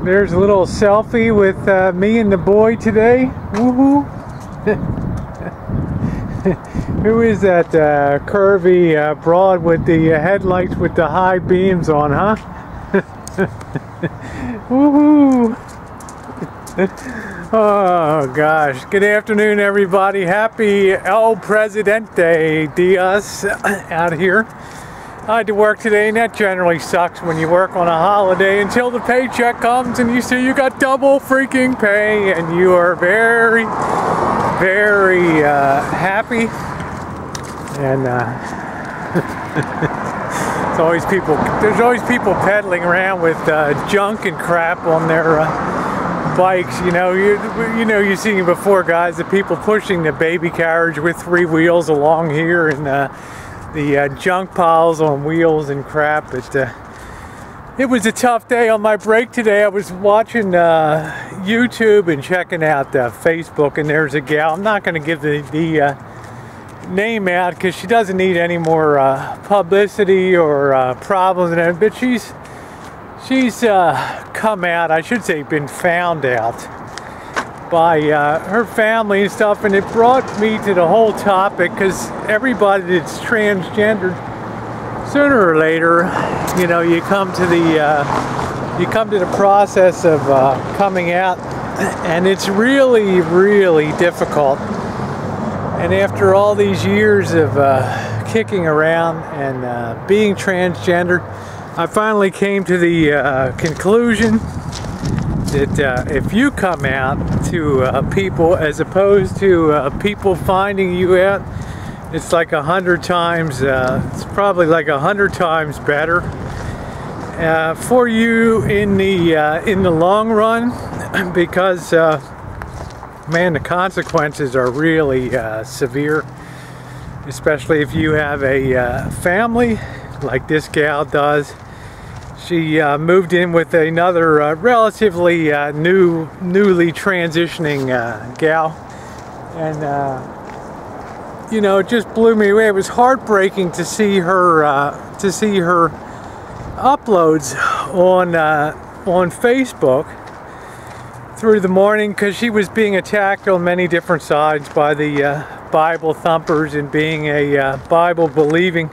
There's a little selfie with me and the boy today. Woohoo! Who is that curvy broad with the headlights with the high beams on, huh? Woohoo! Oh gosh. Good afternoon, everybody. Happy El Presidente Dias out here. I had to work today, and that generally sucks when you work on a holiday until the paycheck comes and you see you got double freaking pay and you are very, very happy. And there's always people pedaling around with junk and crap on their bikes. You've seen it before, guys, the people pushing the baby carriage with 3 wheels along here, and the junk piles on wheels and crap. It was a tough day on my break today. I was watching YouTube and checking out Facebook, and there's a gal. I'm not going to give the name out because she doesn't need any more publicity or problems, but she's come out, I should say been found out by her family and stuff, and it brought me to the whole topic, because everybody that's transgendered, sooner or later, you come to the process of coming out, and it's really, really difficult. And after all these years of kicking around and being transgendered, I finally came to the conclusion that if you come out to people, as opposed to people finding you out, it's like 100 times, it's probably like 100 times better for you in the long run, because man, the consequences are really severe, especially if you have a family like this gal does. She moved in with another relatively newly transitioning gal, and it just blew me away. It was heartbreaking to see her uploads on Facebook through the morning, because she was being attacked on many different sides by the Bible thumpers, and being a Bible believing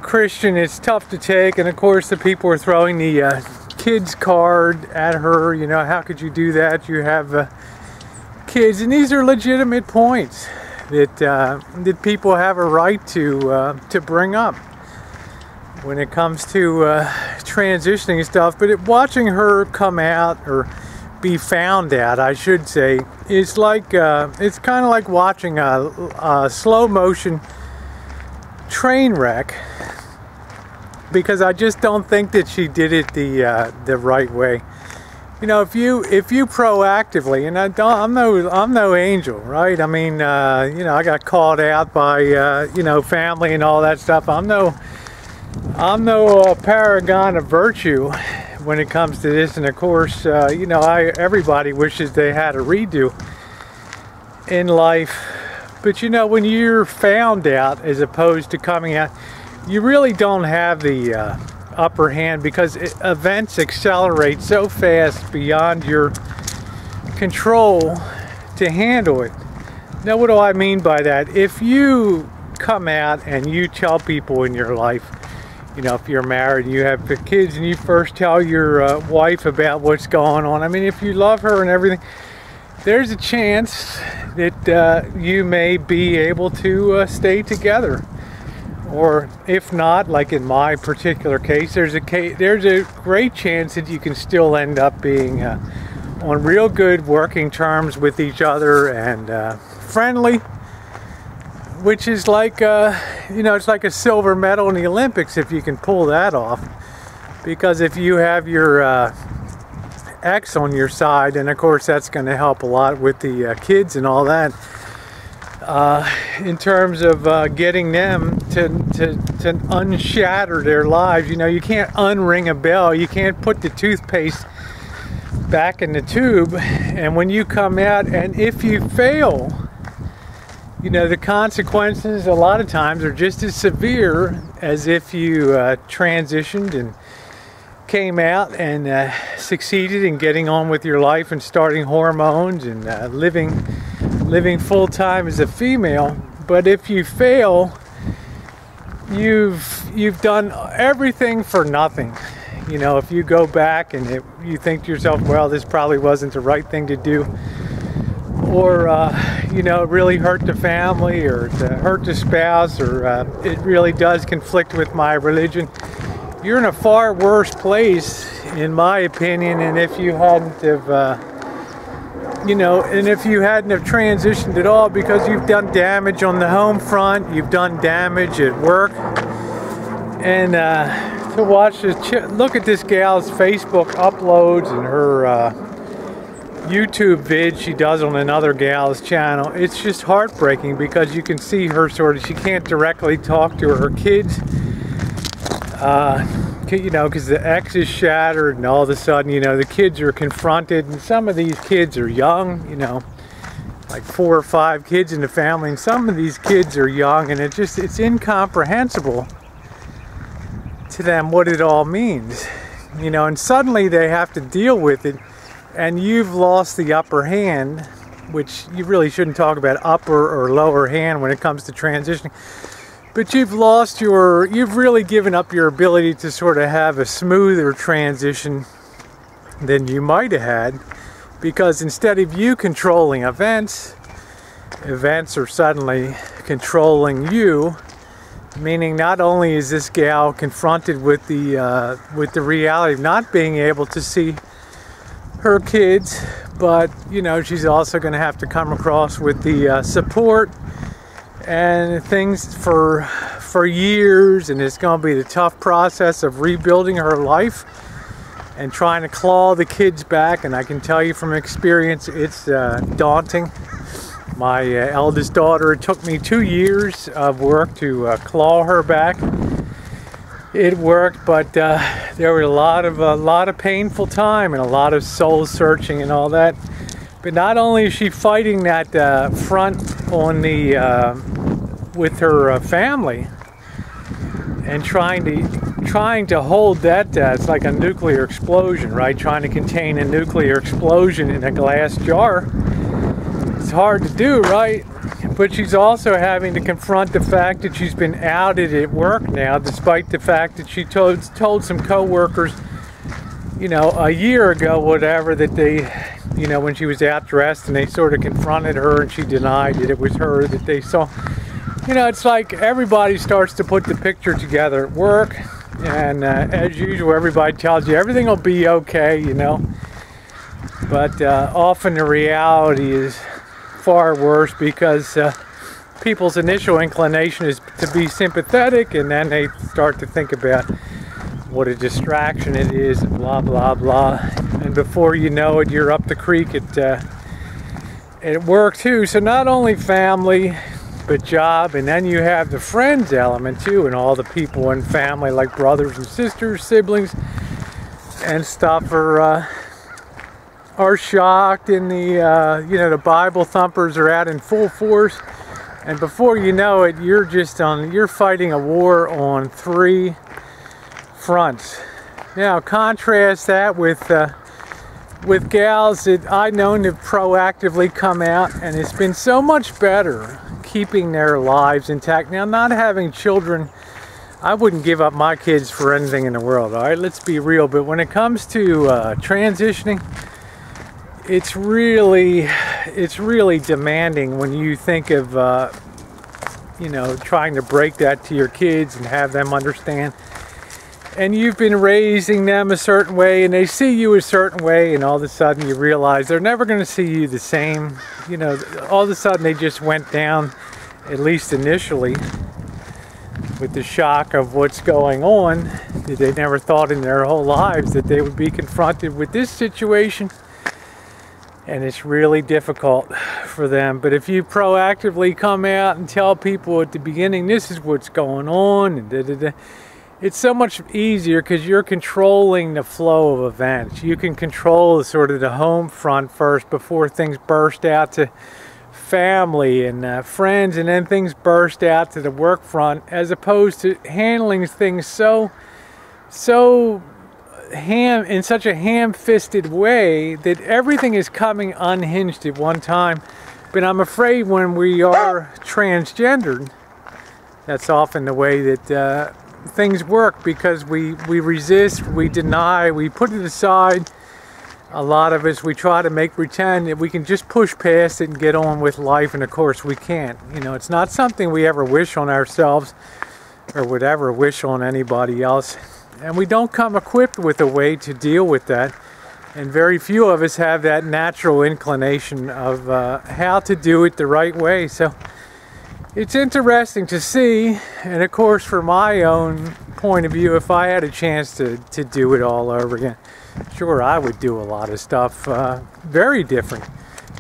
Christian, it's tough to take. And of course the people were throwing the kids card at her. How could you do that? You have kids, and these are legitimate points that people have a right to bring up when it comes to transitioning and stuff. But watching her come out, or be found out, I should say, is like it's kind of like watching a slow motion train wreck, because I just don't think that she did it the right way. If you proactively, and I'm no angel, right? I mean, I got called out by family and all that stuff. I'm no paragon of virtue when it comes to this. And of course, everybody wishes they had a redo in life. But when you're found out as opposed to coming out, you really don't have the upper hand, because events accelerate so fast beyond your control to handle it. Now, what do I mean by that? If you come out and you tell people in your life, if you're married and you have kids, and you first tell your wife about what's going on, I mean, if you love her and everything, there's a chance that you may be able to stay together. Or if not, like in my particular case, there's a great chance that you can still end up being on real good working terms with each other, and friendly, which is like it's like a silver medal in the Olympics if you can pull that off. Because if you have your ex on your side, and of course that's going to help a lot with the kids and all that, in terms of getting them to unshatter their lives. You can't unring a bell, you can't put the toothpaste back in the tube. And when you come out, and if you fail, the consequences a lot of times are just as severe as if you transitioned and came out and succeeded in getting on with your life and starting hormones and living full-time as a female. But if you fail, you've done everything for nothing. You know, if you go back and you think to yourself, well, this probably wasn't the right thing to do, or you know, it really hurt the family, or hurt the spouse, or it really does conflict with my religion, you're in a far worse place, in my opinion. And if you hadn't have you know, and if you hadn't have transitioned at all, because you've done damage on the home front, you've done damage at work. And to watch this, look at this gal's Facebook uploads and her YouTube vid she does on another gal's channel. It's just heartbreaking, because you can see her sort of, she can't directly talk to her kids, you know, because the X is shattered, and all of a sudden, you know, the kids are confronted, and some of these kids are young, you know, like 4 or 5 kids in the family, and some of these kids are young, and it's incomprehensible to them what it all means, you know, and suddenly they have to deal with it, and you've lost the upper hand, which you really shouldn't talk about upper or lower hand when it comes to transitioning. But you've really given up your ability to sort of have a smoother transition than you might have had, because instead of you controlling events are suddenly controlling you, meaning not only is this gal confronted with the reality of not being able to see her kids, but, you know, she's also going to have to come across with the support and things for years, and it's going to be the tough process of rebuilding her life and trying to claw the kids back. And I can tell you from experience, it's daunting. My eldest daughter, it took me 2 years of work to claw her back. It worked, but there were a lot of painful time and a lot of soul searching and all that. But not only is she fighting that front on the with her family, and trying to hold that, it's like a nuclear explosion, right? Trying to contain a nuclear explosion in a glass jar. It's hard to do, right? But she's also having to confront the fact that she's been outed at work now, despite the fact that she told some co-workers, you know, a year ago, whatever, that they, you know, when she was out dressed, and they sort of confronted her, and she denied that it was her that they saw. You know, it's like everybody starts to put the picture together at work, and as usual, everybody tells you everything will be okay, you know. But often the reality is far worse, because people's initial inclination is to be sympathetic, and then they start to think about what a distraction it is, and blah blah blah, and before you know it, you're up the creek at work too. So not only family, but job, and then you have the friends element too, and all the people in family, like brothers and sisters, siblings and stuff, are shocked, and the you know, the Bible thumpers are out in full force, and before you know it, you're fighting a war on 3 fronts. Now contrast that with gals that I've known have proactively come out, and it's been so much better keeping their lives intact. Now, not having children, I wouldn't give up my kids for anything in the world, all right? Let's be real. But when it comes to transitioning, it's really demanding when you think of you know, trying to break that to your kids and have them understand. And you've been raising them a certain way, and they see you a certain way, and all of a sudden you realize they're never going to see you the same. You know, all of a sudden they just went down, at least initially, with the shock of what's going on. They never thought in their whole lives that they would be confronted with this situation. And it's really difficult for them. But if you proactively come out and tell people at the beginning, this is what's going on, and it's so much easier, because you're controlling the flow of events. You can control sort of the home front first before things burst out to family and friends, and then things burst out to the work front, as opposed to handling things so in such a ham-fisted way that everything is coming unhinged at one time. But I'm afraid when we are transgendered, that's often the way that things work, because we resist, we deny, we put it aside. A lot of us, we try to make pretend that we can just push past it and get on with life, and of course we can't. You know, it's not something we ever wish on ourselves or would ever wish on anybody else. And we don't come equipped with a way to deal with that. And very few of us have that natural inclination of how to do it the right way. So it's interesting to see, and of course from my own point of view, if I had a chance to do it all over again, sure, I would do a lot of stuff very different,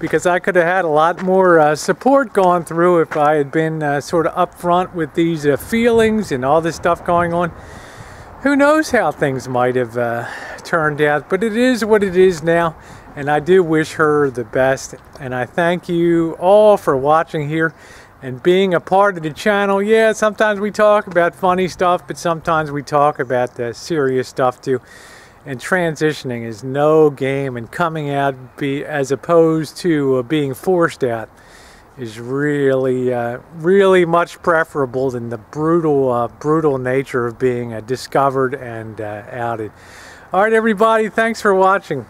because I could have had a lot more support going through if I had been sort of upfront with these feelings and all this stuff going on. Who knows how things might have turned out, but it is what it is now, and I do wish her the best. And I thank you all for watching here and being a part of the channel. Yeah, sometimes we talk about funny stuff, but sometimes we talk about the serious stuff too. And transitioning is no game, and coming out as opposed to being forced out is really, really much preferable than the brutal nature of being discovered and outed. All right, everybody, thanks for watching.